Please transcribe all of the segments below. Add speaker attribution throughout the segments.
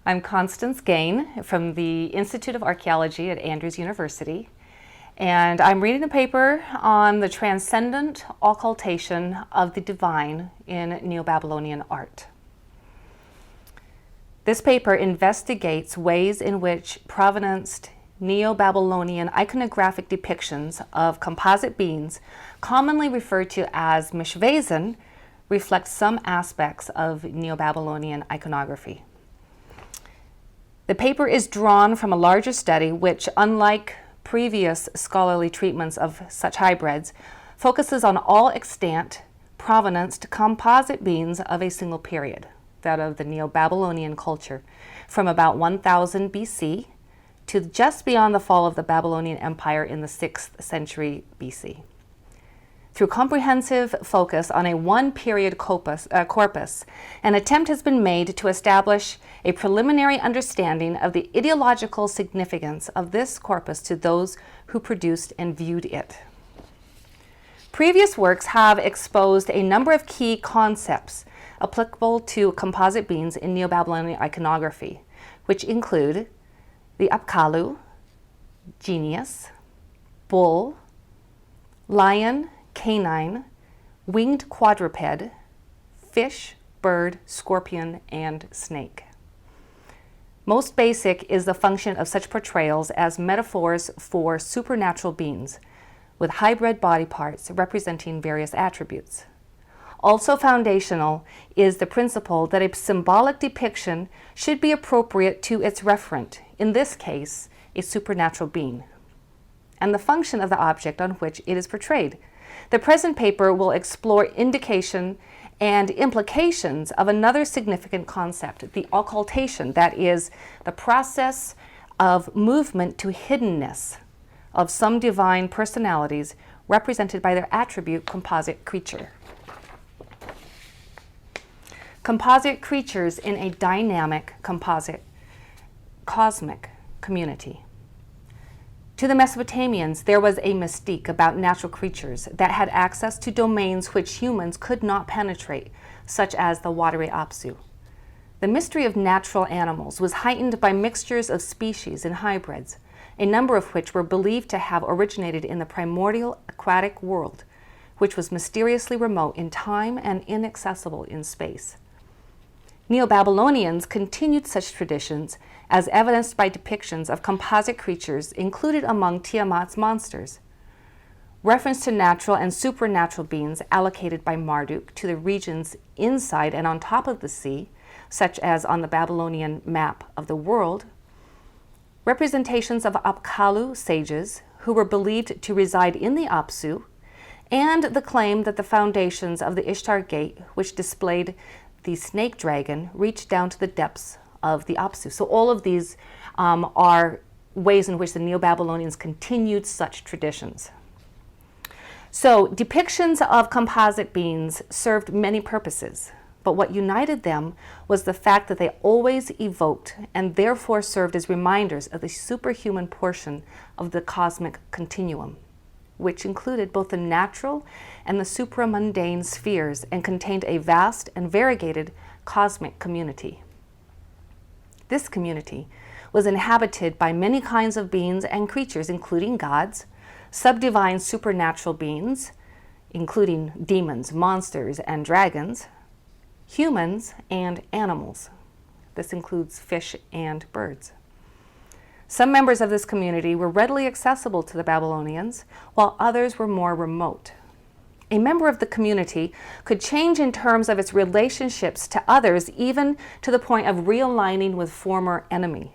Speaker 1: I'm Constance Gane from the Institute of Archaeology at Andrews University, and I'm reading a paper on the Transcendent Occultation of the Divine in Neo-Babylonian Art. This paper investigates ways in which provenanced Neo-Babylonian iconographic depictions of composite beings, commonly referred to as mishvazen, reflect some aspects of Neo-Babylonian iconography. The paper is drawn from a larger study which, unlike previous scholarly treatments of such hybrids, focuses on all extant provenanced composite beings of a single period, that of the Neo-Babylonian culture, from about 1000 BC to just beyond the fall of the Babylonian Empire in the 6th century BC. Through comprehensive focus on a one-period corpus, an attempt has been made to establish a preliminary understanding of the ideological significance of this corpus to those who produced and viewed it. Previous works have exposed a number of key concepts applicable to composite beings in Neo-Babylonian iconography, which include the apkallu, genius, bull, lion, canine, winged quadruped, fish, bird, scorpion, and snake. Most basic is the function of such portrayals as metaphors for supernatural beings, with hybrid body parts representing various attributes. Also foundational is the principle that a symbolic depiction should be appropriate to its referent, in this case, a supernatural being, and the function of the object on which it is portrayed. The present paper will explore indication and implications of another significant concept, the occultation, that is, the process of movement to hiddenness of some divine personalities represented by their attribute composite creature. Composite creatures in a dynamic composite cosmic community. To the Mesopotamians, there was a mystique about natural creatures that had access to domains which humans could not penetrate, such as the watery Apsu. The mystery of natural animals was heightened by mixtures of species and hybrids, a number of which were believed to have originated in the primordial aquatic world, which was mysteriously remote in time and inaccessible in space. Neo-Babylonians continued such traditions, as evidenced by depictions of composite creatures included among Tiamat's monsters. Reference to natural and supernatural beings allocated by Marduk to the regions inside and on top of the sea, such as on the Babylonian map of the world. Representations of apkallu sages who were believed to reside in the Apsu, and the claim that the foundations of the Ishtar Gate, which displayed the snake dragon, reached down to the depths of the Apsu. So all of these are ways in which the Neo-Babylonians continued such traditions. So depictions of composite beings served many purposes, but what united them was the fact that they always evoked and therefore served as reminders of the superhuman portion of the cosmic continuum, which included both the natural and the supramundane spheres and contained a vast and variegated cosmic community. This community was inhabited by many kinds of beings and creatures, including gods, subdivine supernatural beings, including demons, monsters, and dragons, humans, and animals. This includes fish and birds. Some members of this community were readily accessible to the Babylonians, while others were more remote. A member of the community could change in terms of its relationships to others, even to the point of realigning with former enemy.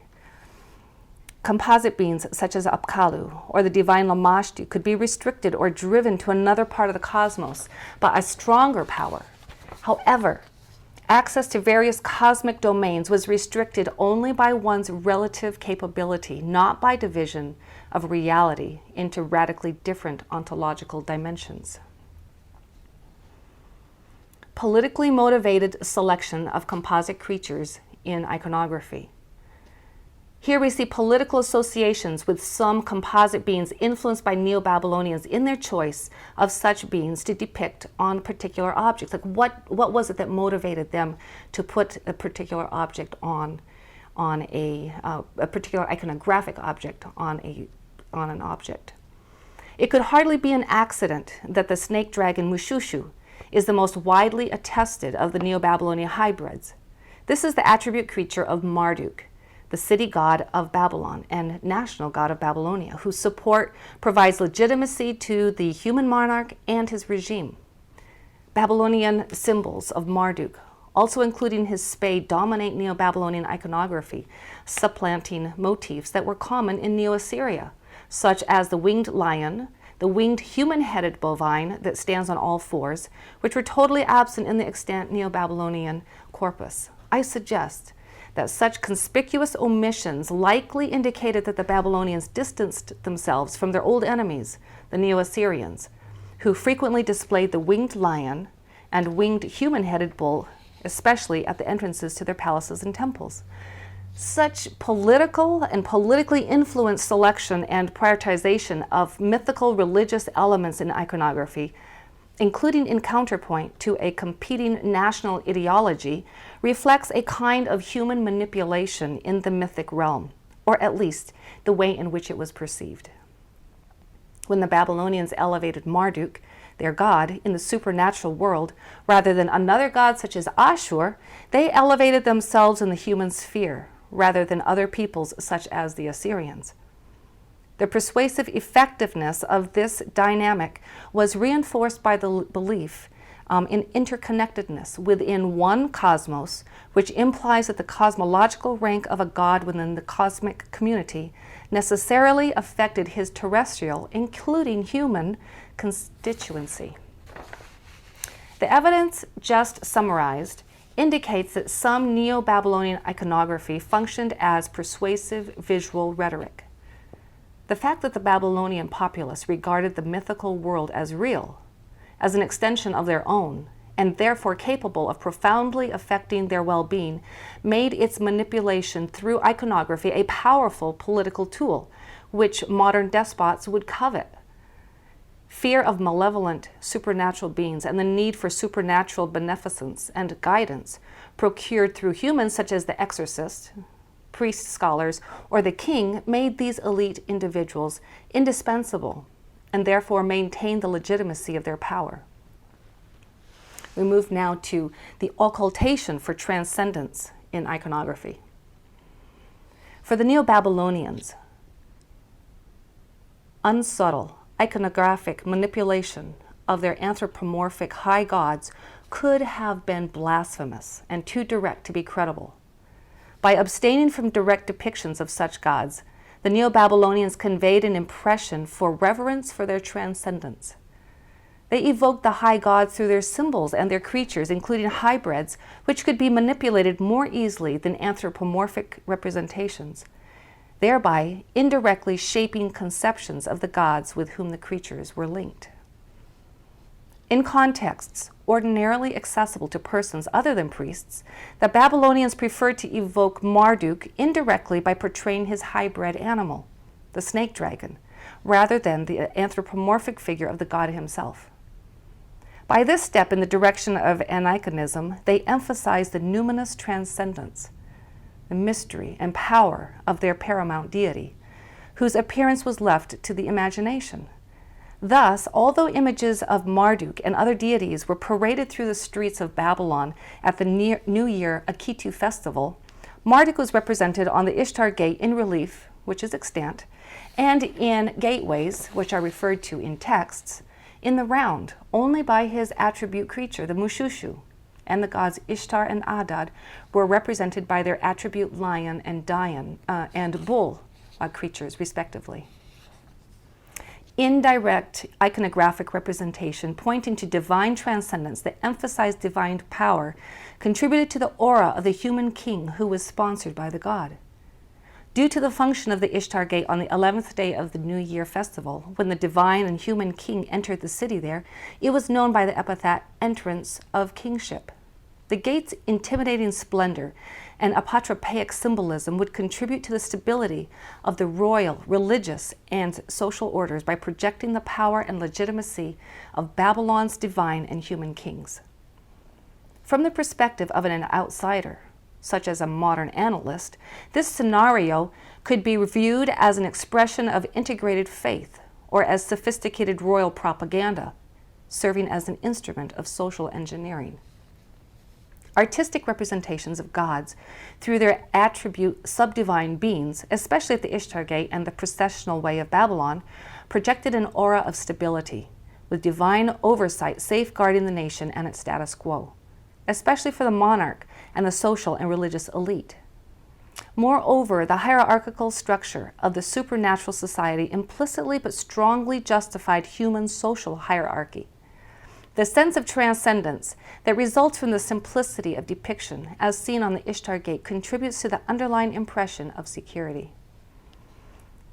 Speaker 1: Composite beings such as apkallu or the divine Lamashtu could be restricted or driven to another part of the cosmos by a stronger power. However, access to various cosmic domains was restricted only by one's relative capability, not by division of reality into radically different ontological dimensions. Politically motivated selection of composite creatures in iconography. Here we see political associations with some composite beings influenced by Neo-Babylonians in their choice of such beings to depict on particular objects. Like what was it that motivated them to put a particular object on on a particular iconographic object on an object. It could hardly be an accident that the snake dragon Mushushu is the most widely attested of the Neo-Babylonian hybrids. This is the attribute creature of Marduk, the city god of Babylon and national god of Babylonia, whose support provides legitimacy to the human monarch and his regime. Babylonian symbols of Marduk, also including his spade, dominate Neo-Babylonian iconography, supplanting motifs that were common in Neo-Assyria, such as the winged lion, the winged human-headed bovine that stands on all fours, which were totally absent in the extant Neo-Babylonian corpus. I suggest that such conspicuous omissions likely indicated that the Babylonians distanced themselves from their old enemies, the Neo-Assyrians, who frequently displayed the winged lion and winged human-headed bull, especially at the entrances to their palaces and temples. Such political and politically influenced selection and prioritization of mythical religious elements in iconography, including in counterpoint to a competing national ideology, reflects a kind of human manipulation in the mythic realm, or at least the way in which it was perceived. When the Babylonians elevated Marduk, their god, in the supernatural world, rather than another god such as Ashur, they elevated themselves in the human sphere, rather than other peoples such as the Assyrians. The persuasive effectiveness of this dynamic was reinforced by the belief in interconnectedness within one cosmos, which implies that the cosmological rank of a god within the cosmic community necessarily affected his terrestrial, including human, constituency. The evidence just summarized indicates that some Neo-Babylonian iconography functioned as persuasive visual rhetoric. The fact that the Babylonian populace regarded the mythical world as real, as an extension of their own, and therefore capable of profoundly affecting their well-being, made its manipulation through iconography a powerful political tool, which modern despots would covet. Fear of malevolent supernatural beings and the need for supernatural beneficence and guidance procured through humans such as the exorcist, priest scholars, or the king made these elite individuals indispensable and therefore maintained the legitimacy of their power. We move now to the occultation for transcendence in iconography. For the Neo-Babylonians, unsubtle iconographic manipulation of their anthropomorphic high gods could have been blasphemous and too direct to be credible. By abstaining from direct depictions of such gods, the Neo-Babylonians conveyed an impression for reverence for their transcendence. They evoked the high gods through their symbols and their creatures, including hybrids, which could be manipulated more easily than anthropomorphic representations, thereby indirectly shaping conceptions of the gods with whom the creatures were linked. In contexts ordinarily accessible to persons other than priests, the Babylonians preferred to evoke Marduk indirectly by portraying his hybrid animal, the snake dragon, rather than the anthropomorphic figure of the god himself. By this step in the direction of aniconism, they emphasized the numinous transcendence, the mystery and power of their paramount deity, whose appearance was left to the imagination. Thus, although images of Marduk and other deities were paraded through the streets of Babylon at the New Year Akitu festival, Marduk was represented on the Ishtar Gate in relief, which is extant, and in gateways, which are referred to in texts, in the round only by his attribute creature, the Mushushu, and the gods Ishtar and Adad were represented by their attribute lion and Dian and bull creatures, respectively. Indirect iconographic representation pointing to divine transcendence that emphasized divine power contributed to the aura of the human king who was sponsored by the god. Due to the function of the Ishtar Gate on the 11th day of the New Year festival, when the divine and human king entered the city there, it was known by the epithet entrance of kingship. The gate's intimidating splendor and apotropaic symbolism would contribute to the stability of the royal, religious, and social orders by projecting the power and legitimacy of Babylon's divine and human kings. From the perspective of an outsider, such as a modern analyst, this scenario could be viewed as an expression of integrated faith or as sophisticated royal propaganda, serving as an instrument of social engineering. Artistic representations of gods through their attribute subdivine beings, especially at the Ishtar Gate and the processional way of Babylon, projected an aura of stability, with divine oversight safeguarding the nation and its status quo, especially for the monarch and the social and religious elite. Moreover, the hierarchical structure of the supernatural society implicitly but strongly justified human social hierarchy. The sense of transcendence that results from the simplicity of depiction, as seen on the Ishtar Gate, contributes to the underlying impression of security.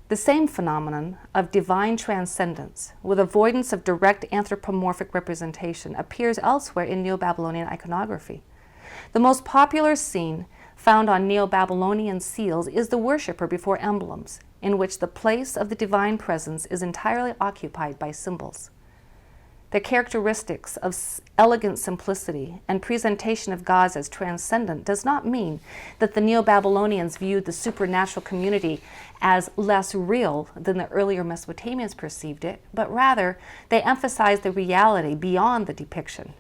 Speaker 1: The same phenomenon of divine transcendence, with avoidance of direct anthropomorphic representation, appears elsewhere in Neo-Babylonian iconography. The most popular scene found on Neo-Babylonian seals is the worshipper before emblems, in which the place of the divine presence is entirely occupied by symbols. The characteristics of elegant simplicity and presentation of gods as transcendent does not mean that the Neo-Babylonians viewed the supernatural community as less real than the earlier Mesopotamians perceived it, but rather they emphasized the reality beyond the depiction.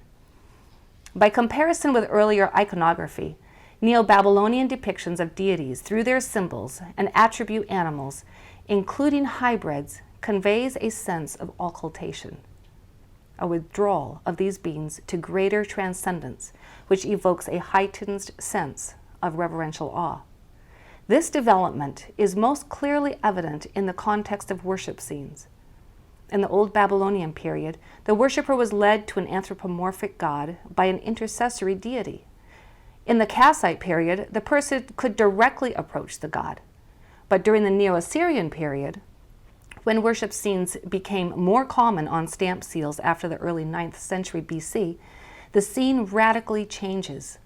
Speaker 1: By comparison with earlier iconography, Neo-Babylonian depictions of deities through their symbols and attribute animals, including hybrids, conveys a sense of occultation, a withdrawal of these beings to greater transcendence, which evokes a heightened sense of reverential awe. This development is most clearly evident in the context of worship scenes. In the Old Babylonian period, the worshipper was led to an anthropomorphic god by an intercessory deity. In the Kassite period, the person could directly approach the god. But during the Neo-Assyrian period, when worship scenes became more common on stamp seals after the early 9th century BC, the scene radically changes.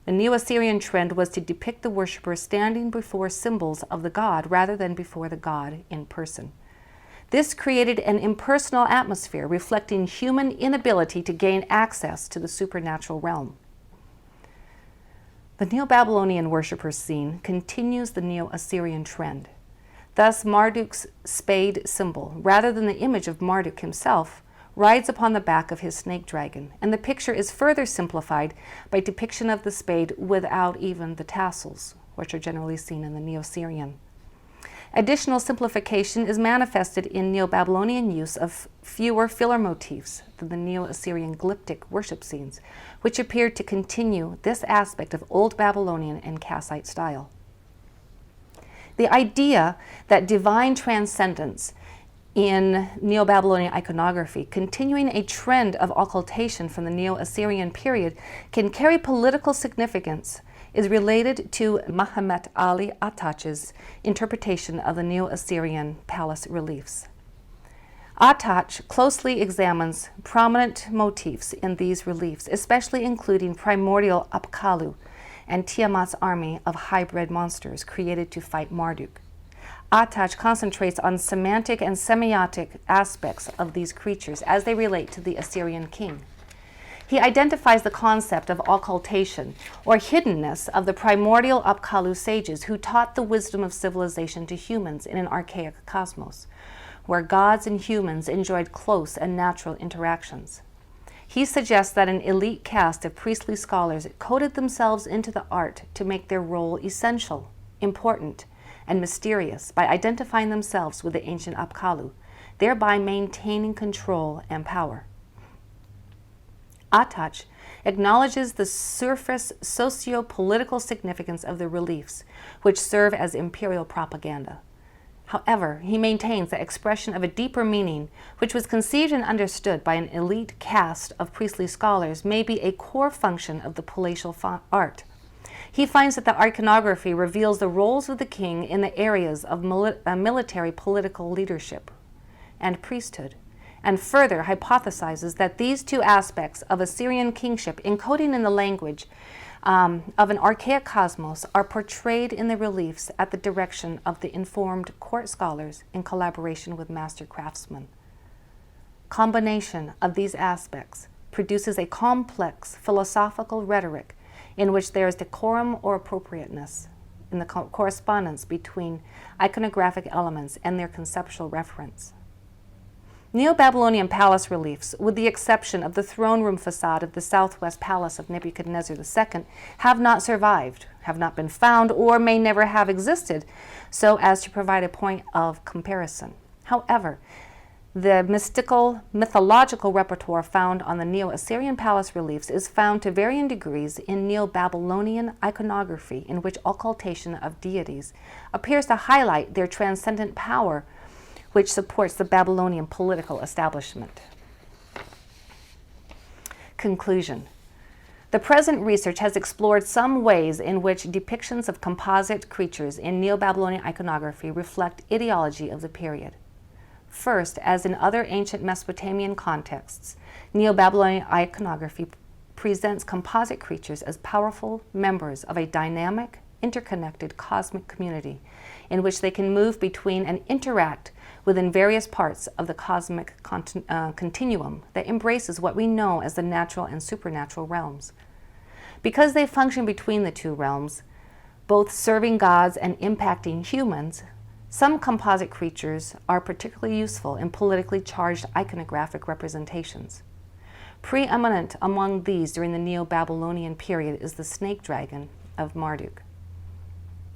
Speaker 1: The Neo-Assyrian trend was to depict the worshipper standing before symbols of the god rather than before the god in person. This created an impersonal atmosphere reflecting human inability to gain access to the supernatural realm. The Neo-Babylonian worshipper scene continues the Neo-Assyrian trend. Thus, Marduk's spade symbol, rather than the image of Marduk himself, rides upon the back of his snake dragon, and the picture is further simplified by depiction of the spade without even the tassels, which are generally seen in the Neo-Assyrian. Additional simplification is manifested in Neo-Babylonian use of fewer filler motifs than the Neo-Assyrian glyptic worship scenes, which appeared to continue this aspect of Old Babylonian and Kassite style. The idea that divine transcendence in Neo-Babylonian iconography, continuing a trend of occultation from the Neo-Assyrian period, can carry political significance, is related to Muhammad Ali Attach's interpretation of the Neo-Assyrian palace reliefs. Attach closely examines prominent motifs in these reliefs, especially including primordial Apkallu and Tiamat's army of hybrid monsters created to fight Marduk. Attach concentrates on semantic and semiotic aspects of these creatures as they relate to the Assyrian king. He identifies the concept of occultation, or hiddenness, of the primordial Apkallu sages who taught the wisdom of civilization to humans in an archaic cosmos, where gods and humans enjoyed close and natural interactions. He suggests that an elite caste of priestly scholars coded themselves into the art to make their role essential, important, and mysterious by identifying themselves with the ancient Apkallu, thereby maintaining control and power. Attach acknowledges the surface socio-political significance of the reliefs, which serve as imperial propaganda. However, he maintains the expression of a deeper meaning, which was conceived and understood by an elite caste of priestly scholars, may be a core function of the palatial art. He finds that the iconography reveals the roles of the king in the areas of military political leadership and priesthood, and further hypothesizes that these two aspects of Assyrian kingship, encoding in the language of an archaic cosmos, are portrayed in the reliefs at the direction of the informed court scholars in collaboration with master craftsmen. Combination of these aspects produces a complex philosophical rhetoric in which there is decorum or appropriateness in the correspondence between iconographic elements and their conceptual reference. Neo-Babylonian palace reliefs, with the exception of the throne room facade of the southwest palace of Nebuchadnezzar II, have not survived, have not been found, or may never have existed, so as to provide a point of comparison. However, the mythological repertoire found on the Neo-Assyrian palace reliefs is found to varying degrees in Neo-Babylonian iconography, in which occultation of deities appears to highlight their transcendent power, which supports the Babylonian political establishment. Conclusion. The present research has explored some ways in which depictions of composite creatures in Neo-Babylonian iconography reflect ideology of the period. First, as in other ancient Mesopotamian contexts, Neo-Babylonian iconography presents composite creatures as powerful members of a dynamic, interconnected cosmic community in which they can move between and interact within various parts of the cosmic continuum that embraces what we know as the natural and supernatural realms. Because they function between the two realms, both serving gods and impacting humans, some composite creatures are particularly useful in politically charged iconographic representations. Preeminent among these during the Neo-Babylonian period is the snake dragon of Marduk.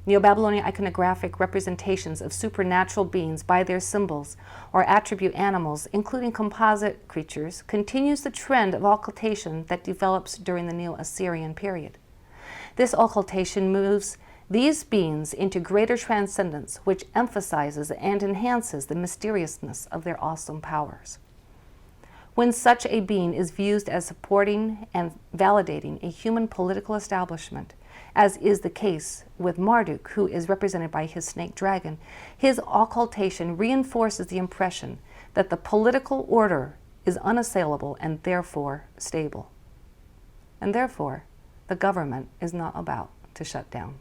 Speaker 1: Neo-Babylonian iconographic representations of supernatural beings by their symbols or attribute animals, including composite creatures, continues the trend of occultation that develops during the Neo-Assyrian period. This occultation moves these beings into greater transcendence, which emphasizes and enhances the mysteriousness of their awesome powers. When such a being is viewed as supporting and validating a human political establishment, as is the case with Marduk, who is represented by his snake dragon, his occultation reinforces the impression that the political order is unassailable and therefore stable. And therefore, the government is not about to shut down.